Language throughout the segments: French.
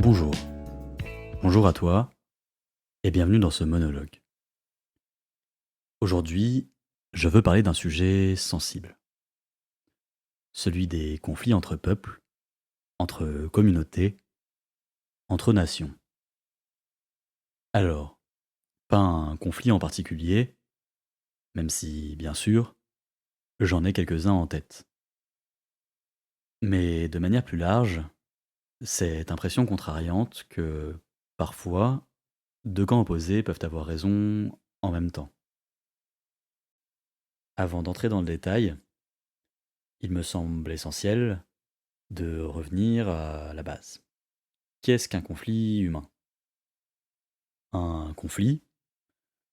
Bonjour, bonjour à toi et bienvenue dans ce monologue. Aujourd'hui, je veux parler d'un sujet sensible, celui des conflits entre peuples, entre communautés, entre nations. Alors, pas un conflit en particulier, même si, bien sûr, j'en ai quelques-uns en tête. Mais de manière plus large, cette impression contrariante que, parfois, deux camps opposés peuvent avoir raison en même temps. Avant d'entrer dans le détail, il me semble essentiel de revenir à la base. Qu'est-ce qu'un conflit humain? Un conflit,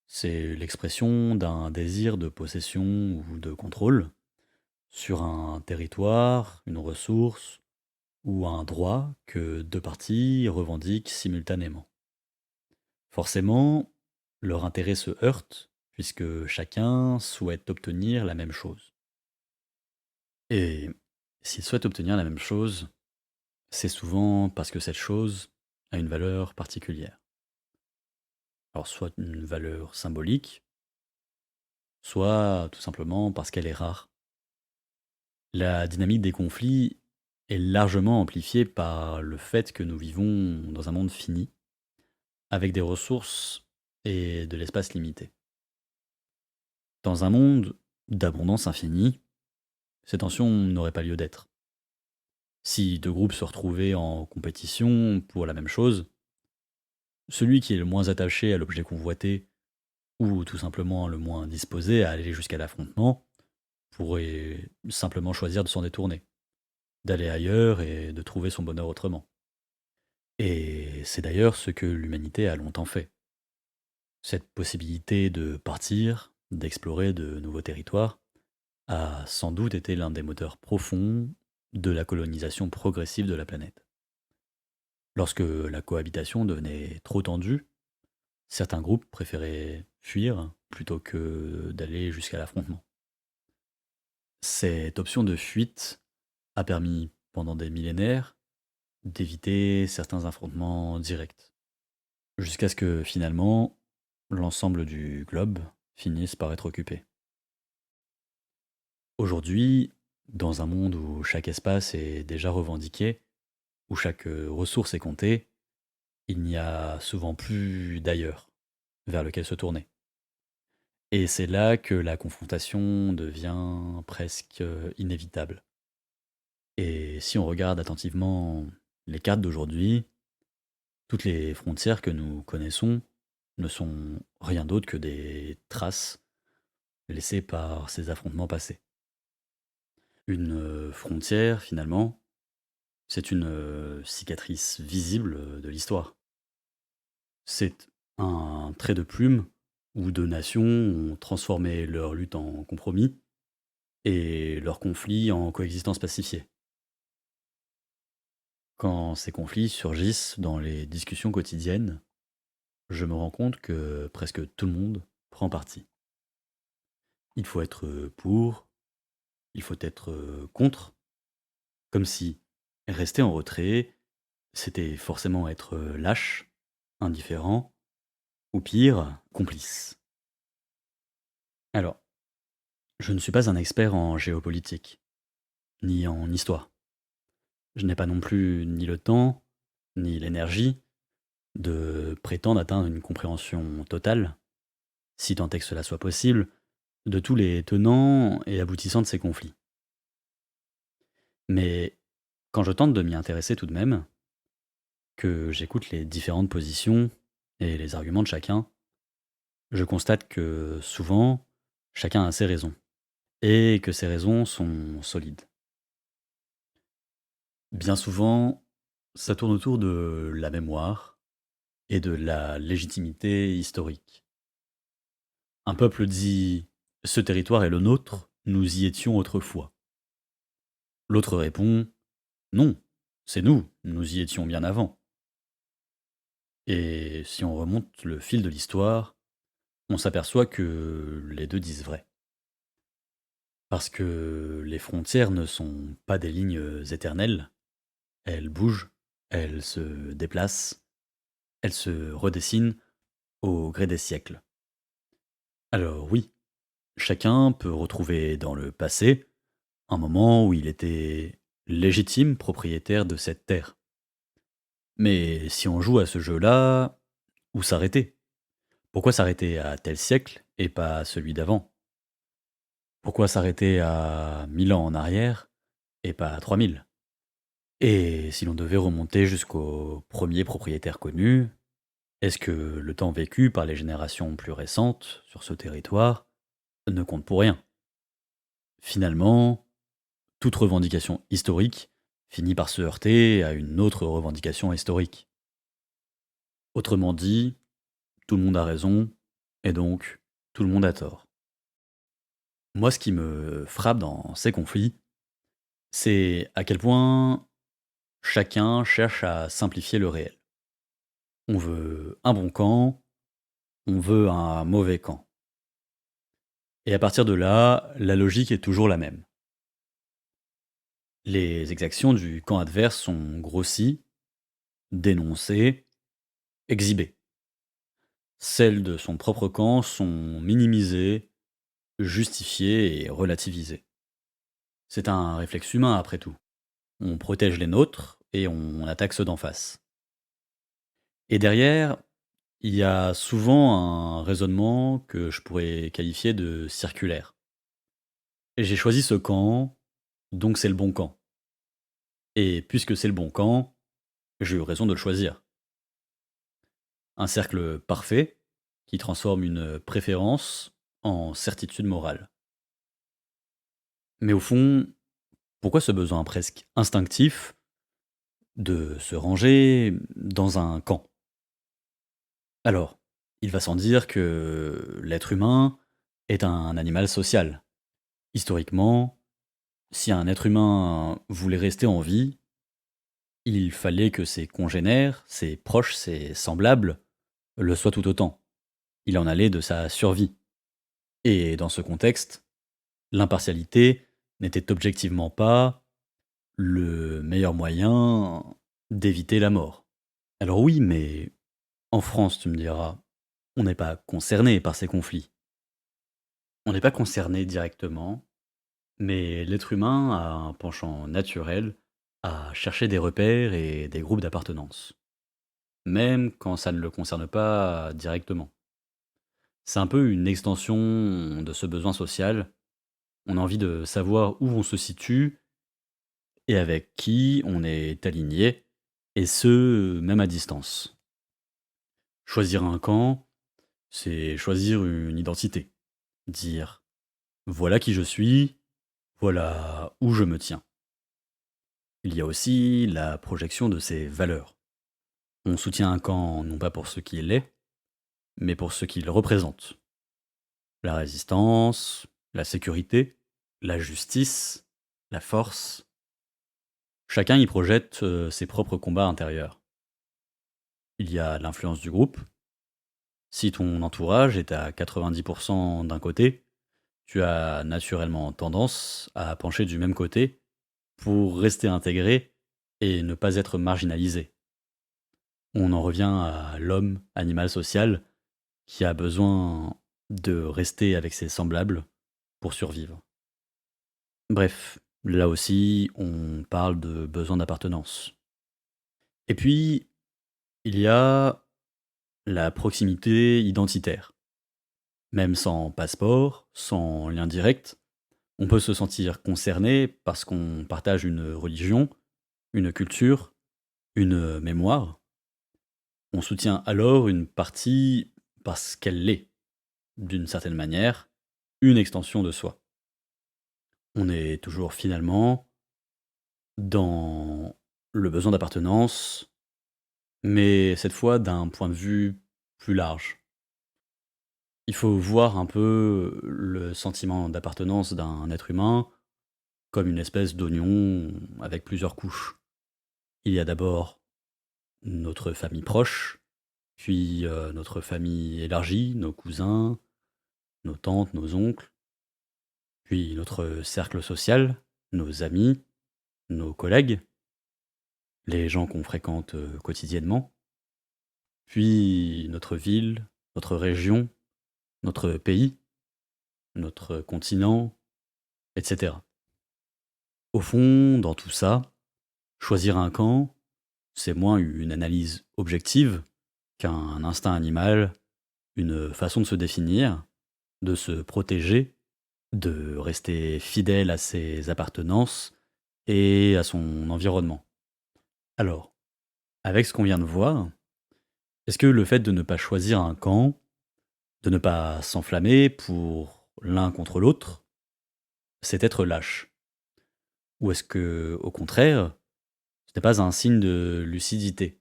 c'est l'expression d'un désir de possession ou de contrôle sur un territoire, une ressource ou un droit que deux parties revendiquent simultanément. Forcément, leurs intérêts se heurtent puisque chacun souhaite obtenir la même chose. Et s'il souhaite obtenir la même chose, c'est souvent parce que cette chose a une valeur particulière. Alors soit une valeur symbolique, soit tout simplement parce qu'elle est rare. La dynamique des conflits est largement amplifiée par le fait que nous vivons dans un monde fini, avec des ressources et de l'espace limité. Dans un monde d'abondance infinie, ces tensions n'auraient pas lieu d'être. Si deux groupes se retrouvaient en compétition pour la même chose, celui qui est le moins attaché à l'objet convoité, ou tout simplement le moins disposé à aller jusqu'à l'affrontement, pourrait simplement choisir de s'en détourner, d'aller ailleurs et de trouver son bonheur autrement. Et c'est d'ailleurs ce que l'humanité a longtemps fait. Cette possibilité de partir, d'explorer de nouveaux territoires, a sans doute été l'un des moteurs profonds de la colonisation progressive de la planète. Lorsque la cohabitation devenait trop tendue, certains groupes préféraient fuir plutôt que d'aller jusqu'à l'affrontement. Cette option de fuite a permis, pendant des millénaires, d'éviter certains affrontements directs, jusqu'à ce que finalement l'ensemble du globe finisse par être occupé. Aujourd'hui, dans un monde où chaque espace est déjà revendiqué, où chaque ressource est comptée, il n'y a souvent plus d'ailleurs vers lequel se tourner. Et c'est là que la confrontation devient presque inévitable. Et si on regarde attentivement les cartes d'aujourd'hui, toutes les frontières que nous connaissons ne sont rien d'autre que des traces laissées par ces affrontements passés. Une frontière, finalement, c'est une cicatrice visible de l'histoire. C'est un trait de plume où deux nations ont transformé leur lutte en compromis et leur conflit en coexistence pacifiée. Quand ces conflits surgissent dans les discussions quotidiennes, je me rends compte que presque tout le monde prend parti. Il faut être pour, il faut être contre, comme si rester en retrait, c'était forcément être lâche, indifférent, ou pire, complice. Alors, je ne suis pas un expert en géopolitique, ni en histoire. Je n'ai pas non plus ni le temps, ni l'énergie de prétendre atteindre une compréhension totale, si tant est que cela soit possible, de tous les tenants et aboutissants de ces conflits. Mais quand je tente de m'y intéresser tout de même, que j'écoute les différentes positions et les arguments de chacun, je constate que souvent, chacun a ses raisons, et que ces raisons sont solides. Bien souvent, ça tourne autour de la mémoire et de la légitimité historique. Un peuple dit: ce territoire est le nôtre, nous y étions autrefois. L'autre répond: non, c'est nous, nous y étions bien avant. Et si on remonte le fil de l'histoire, on s'aperçoit que les deux disent vrai. Parce que les frontières ne sont pas des lignes éternelles, elles bougent elle se déplace, elle se redessine au gré des siècles. Alors oui, chacun peut retrouver dans le passé un moment où il était légitime propriétaire de cette terre. Mais si on joue à ce jeu-là, où s'arrêter? Pourquoi s'arrêter à tel siècle et pas à celui d'avant? Pourquoi s'arrêter à 1000 ans en arrière et pas à 3000? Et si l'on devait remonter jusqu'aux premiers propriétaires connus, est-ce que le temps vécu par les générations plus récentes sur ce territoire ne compte pour rien? Finalement, toute revendication historique finit par se heurter à une autre revendication historique. Autrement dit, tout le monde a raison, et donc tout le monde a tort. Moi, ce qui me frappe dans ces conflits, c'est à quel point chacun cherche à simplifier le réel. On veut un bon camp, on veut un mauvais camp. Et à partir de là, la logique est toujours la même. Les exactions du camp adverse sont grossies, dénoncées, exhibées. Celles de son propre camp sont minimisées, justifiées et relativisées. C'est un réflexe humain après tout. On protège les nôtres et on attaque ceux d'en face. Et derrière, il y a souvent un raisonnement que je pourrais qualifier de circulaire. Et j'ai choisi ce camp, donc c'est le bon camp. Et puisque c'est le bon camp, j'ai eu raison de le choisir. Un cercle parfait qui transforme une préférence en certitude morale. Mais au fond, pourquoi ce besoin presque instinctif de se ranger dans un camp? Alors, il va sans dire que l'être humain est un animal social. Historiquement, si un être humain voulait rester en vie, il fallait que ses congénères, ses proches, ses semblables le soient tout autant. Il en allait de sa survie. Et dans ce contexte, l'impartialité n'était objectivement pas le meilleur moyen d'éviter la mort. Alors oui, mais en France, tu me diras, on n'est pas concerné par ces conflits. On n'est pas concerné directement, mais l'être humain a un penchant naturel à chercher des repères et des groupes d'appartenance, même quand ça ne le concerne pas directement. C'est un peu une extension de ce besoin social. On a envie de savoir où on se situe et avec qui on est aligné, et ce, même à distance. Choisir un camp, c'est choisir une identité. Dire voilà qui je suis, voilà où je me tiens. Il y a aussi la projection de ses valeurs. On soutient un camp non pas pour ce qu'il est, mais pour ce qu'il représente. La résistance, la sécurité, la justice, la force. Chacun y projette ses propres combats intérieurs. Il y a l'influence du groupe. Si ton entourage est à 90% d'un côté, tu as naturellement tendance à pencher du même côté pour rester intégré et ne pas être marginalisé. On en revient à l'homme, animal social, qui a besoin de rester avec ses semblables pour survivre. Bref, là aussi, on parle de besoin d'appartenance. Et puis, il y a la proximité identitaire. Même sans passeport, sans lien direct, on peut se sentir concerné parce qu'on partage une religion, une culture, une mémoire. On soutient alors une partie parce qu'elle l'est, d'une certaine manière, une extension de soi. On est toujours finalement dans le besoin d'appartenance, mais cette fois d'un point de vue plus large. Il faut voir un peu le sentiment d'appartenance d'un être humain comme une espèce d'oignon avec plusieurs couches. Il y a d'abord notre famille proche, puis notre famille élargie, nos cousins, nos tantes, nos oncles, puis notre cercle social, nos amis, nos collègues, les gens qu'on fréquente quotidiennement, puis notre ville, notre région, notre pays, notre continent, etc. Au fond, dans tout ça, choisir un camp, c'est moins une analyse objective qu'un instinct animal, une façon de se définir, de se protéger, de rester fidèle à ses appartenances et à son environnement. Alors, avec ce qu'on vient de voir, est-ce que le fait de ne pas choisir un camp, de ne pas s'enflammer pour l'un contre l'autre, c'est être lâche? Ou est-ce que, au contraire, ce n'est pas un signe de lucidité,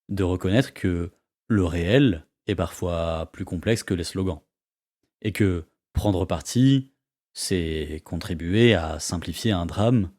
de reconnaître que le réel est parfois plus complexe que les slogans, et que prendre parti, c'est contribuer à simplifier un drame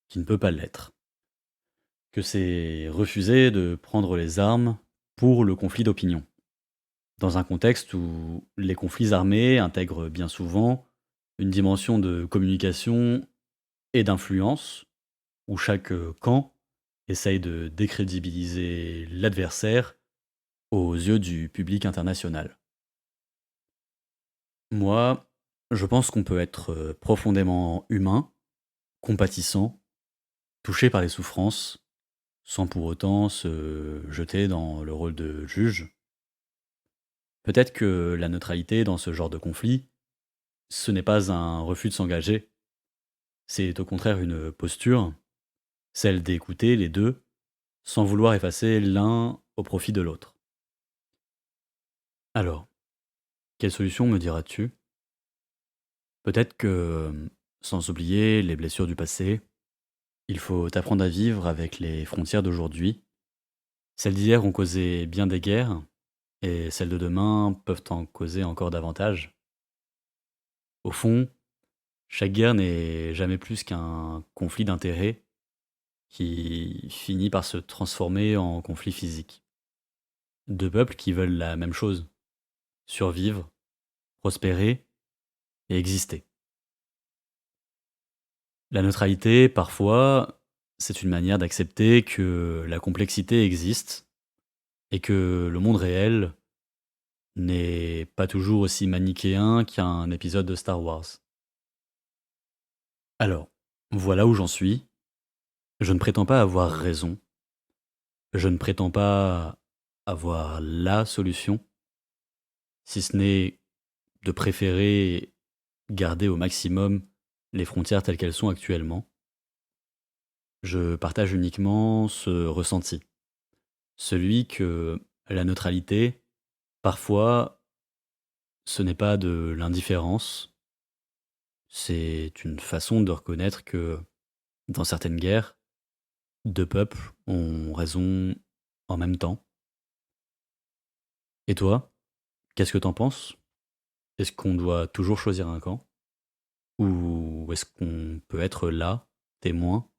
qui ne peut pas l'être, que c'est refuser de prendre les armes pour le conflit d'opinion, dans un contexte où les conflits armés intègrent bien souvent une dimension de communication et d'influence, où chaque camp essaye de décrédibiliser l'adversaire aux yeux du public international. Moi, je pense qu'on peut être profondément humain, compatissant, touché par les souffrances, sans pour autant se jeter dans le rôle de juge. Peut-être que la neutralité dans ce genre de conflit, ce n'est pas un refus de s'engager, c'est au contraire une posture, celle d'écouter les deux, sans vouloir effacer l'un au profit de l'autre. Alors, quelle solution me diras-tu? Peut-être que, sans oublier les blessures du passé, il faut apprendre à vivre avec les frontières d'aujourd'hui. Celles d'hier ont causé bien des guerres, et celles de demain peuvent en causer encore davantage. Au fond, chaque guerre n'est jamais plus qu'un conflit d'intérêts qui finit par se transformer en conflit physique. Deux peuples qui veulent la même chose, survivre, prospérer et exister. La neutralité, parfois, c'est une manière d'accepter que la complexité existe et que le monde réel n'est pas toujours aussi manichéen qu'un épisode de Star Wars. Alors, voilà où j'en suis. Je ne prétends pas avoir raison. Je ne prétends pas avoir la solution, si ce n'est de préférer garder au maximum les frontières telles qu'elles sont actuellement. Je partage uniquement ce ressenti, celui que la neutralité, parfois, ce n'est pas de l'indifférence, c'est une façon de reconnaître que, dans certaines guerres, deux peuples ont raison en même temps. Et toi, qu'est-ce que t'en penses? Est-ce qu'on doit toujours choisir un camp? Ou est-ce qu'on peut être là, témoin,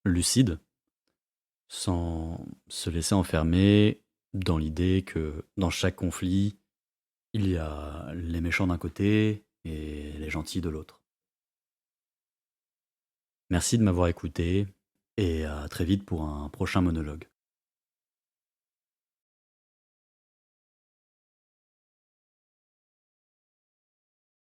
lucide, sans se laisser enfermer dans l'idée que dans chaque conflit, il y a les méchants d'un côté et les gentils de l'autre? Merci de m'avoir écouté et à très vite pour un prochain monologue.